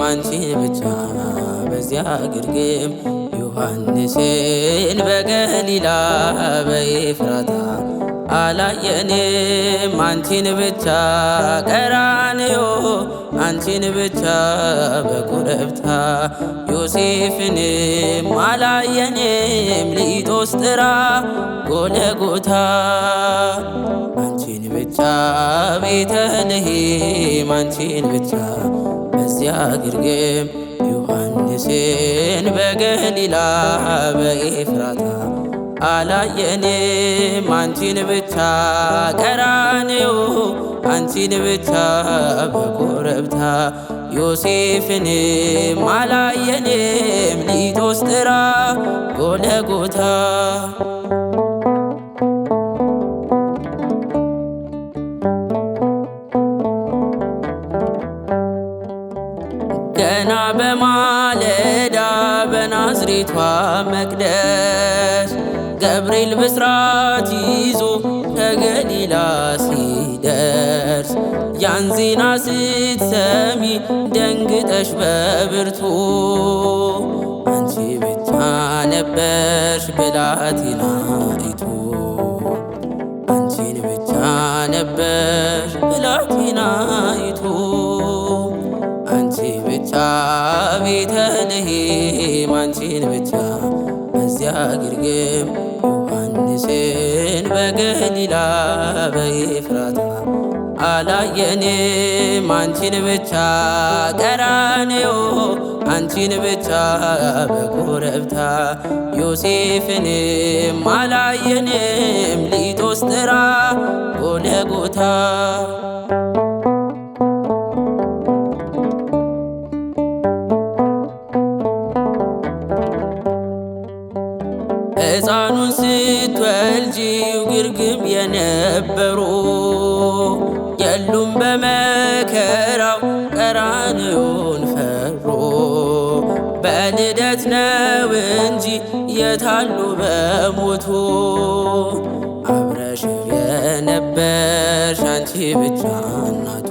አንቺን ብቻ በዚያ ግርግም ዮሐንስን በገሊላ በኤፍራታ አላየንም አንቺን ብቻ ቀራንዮ አንቺን ብቻ በኮረብታ ዮሴፍንም አላየንም ሊጦስጥራ ጎለጎታ አንቺን ብቻ ቤተልሔም አንቺን ብቻ በዚያ ግርግም ዮሐንስን በገሊላ በኤፍራታ አላየንም አንቺን ብቻ ቀራንዮ አንቺን ብቻ በኮረብታ ዮሴፍንም አላየንም ሊጦስጥራ ጎለጎታ ገና በማለዳ በናዝሬቷ መቅደስ ገብርኤል ብስራት ይዞ ከገሊላ ሲደርስ ያን ዜና ስትሰሚ ደንግጠሽ በብርቱ አንቺ ብቻ ነበርሽ ብላቴናይቱ አንቺን ብቻ ነበርሽ ብላቴናይቱ አንቺ ብቻ ቤተልሔም አንቺን ብቻ በዚያ ግርግም ዮሐንስን በገሊላ በኤፍራታ አላየንም አንቺን ብቻ ቀራንዮ አንቺን ብቻ በኮረብታ ዮሴፍንም አላየንም ሊጦስጥራ ጎለጎታ ሕፃኑን ስትወልጂው ግርግም የነበሩ የሉም በመከራው ቀራንዮን ፈሩ በልደት ነው እንጂ የታሉ በሞቱ አብረሽው የነበርሽ አንቺ ብቻ እናቱ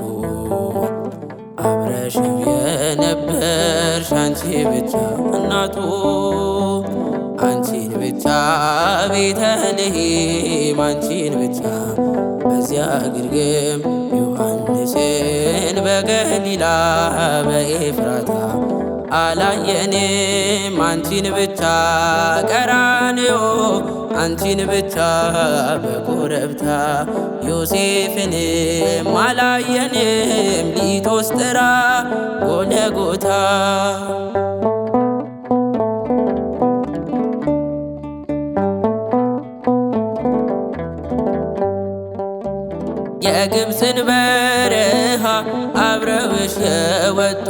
አብረሽው የነበርሽ አንቺ ብቻ እናቱ አንቺን ብቻ ቤተልሔም አንቺን ብቻ በዚያ ግርግም ዮሐንስን በገሊላ በኤፍራታ አላየንም አንቺን ብቻ ቀራንዮ አንቺን ብቻ በኮረብታ ዮሴፍንም አላየንም ሊጦስጥራ ጎለጎታ የግብፅን በረሃ አብረውሽ የወጡ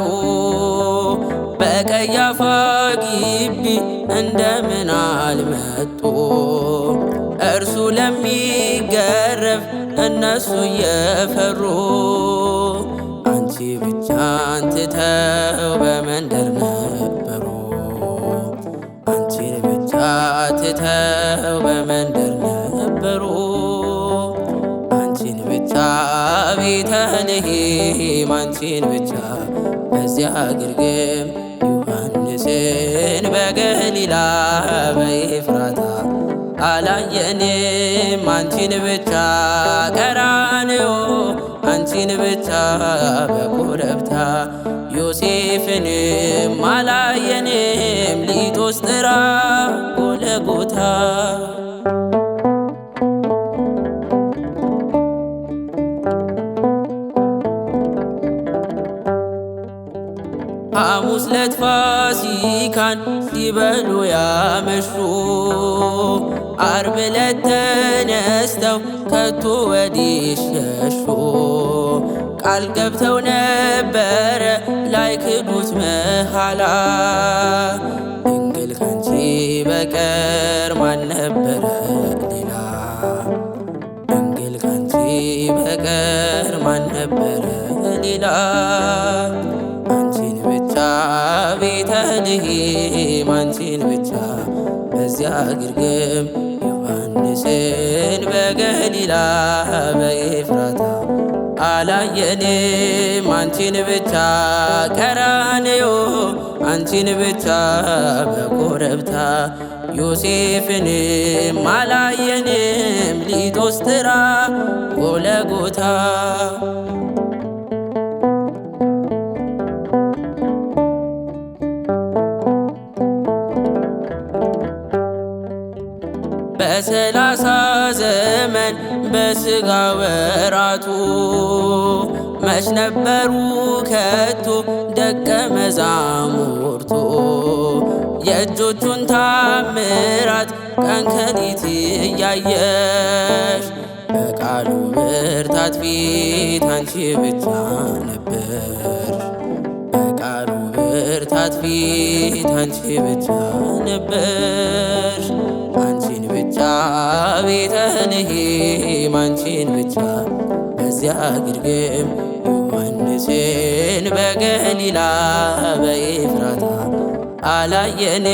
በቀያፋ ግቢ እንደምን አልመጡ እርሱ ለሚገረፍ እነሱ እየፈሩ አንቺ ብቻን ትተው በመንደር ነበሩ አንቺን ብቻ ትተው በመንደር ነበሩ አንቺን ብቻ ቤተልሔም አንቺን ብቻ በዚያ ግርግም ዮሐንስን በገሊላ በኤፍራታ አላየንም አንቺን ብቻ ቀራንዮ አንቺን ብቻ በኮረብታ ዮሴፍንም አላየንም ሊጦስጥራ ጎለጎታ ሐሙስ ዕለት ፋሲካን ሲበሉ ያመሹ ዓርብ ዕለት ተነስተው ከቶ ወዲህ ሸሹ ቃል ገብተው ነበረ ላይክዱት መሐላ ድንግል ካንቺ በቀር ማን ነበረ ሌላ ድንግል ካንቺ በቀር ማን ነበረ ሌላ አንቺን ብቻ ቤተልሔም አንቺን ብቻ በዚያ ግርግም ዮሐንስን በገሊላ በኤፍራታ አላየንም አንቺን ብቻ ቀራንዮ አንቺን ብቻ በኮረብታ ዮሴፍንም አላየንም ሊቶስትራ ጎለጎታ በሰላሳ ዘመን በሥጋ ወራቱ መች ነበሩ ከቶ ደቀ መዛሙርቱ የእጆቹን ታምራት ቀን ከሌት እያየሽ በቃሉ ብርታት ፊት አንቺ ብቻ ነበርሽ። በቃሉ ብርታት ፊት አንቺ ብቻ ነበርሽ። አንቺን ብቻ ቤተልሔም አንቺን ብቻ በዚያ ግርግም ዮሐንስን በገሊላ በኤፍራታ አላየንም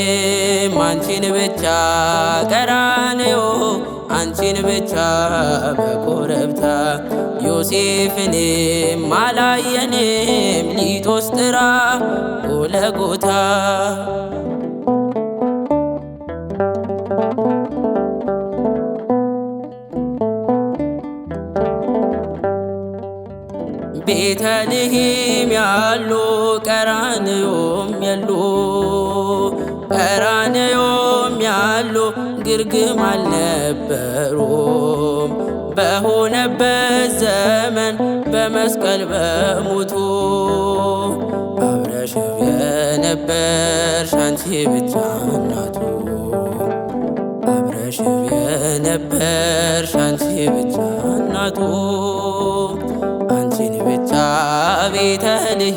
አንቺን ብቻ ቀራንዮ አንቺን ብቻ በኮረብታ ዮሴፍንም አላየንም ሊቶስጥራ ጎለጎታ ቤተልሔም ያሉ ቀራንዮም ያሉ ቀራንዮም ያሉ ግርግም አልነበሩም። በሆነበት ዘመን በመስቀል በሞቱ አብረሽው የነበርሽ አንቺ ብቻ እናቱ አብረሽው የነበርሽ አንቺ ብቻ እናቱ አንቺን ብቻ ቤተልሔም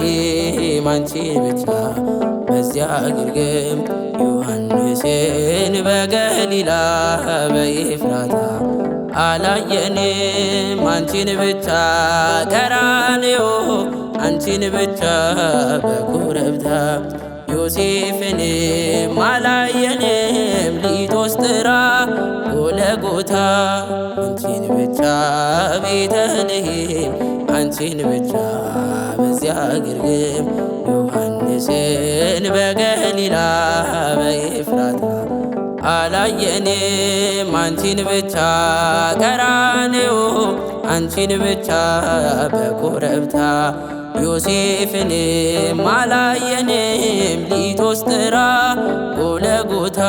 አንቺን ብቻ በዚያ ግርግም ዮሐንስን በገሊላ በኤፍራታ አላየንም አንቺን ብቻ ቀራንዮ አንቺን ብቻ በኮረብታ ዮሴፍንም አላየንም ሊቶስጥራ ጎለጎታ አንቺን ብቻ ቤተልሔም አንቺን ብቻ በዚያ ግርግም ዮሐንስን በገሊላ በኤፍራታ አላየንም አንቺን ብቻ ቀራንዮ አንቺን ብቻ በኮረብታ ዮሴፍንም አላየንም ሊቶስጥራ ጎለጎታ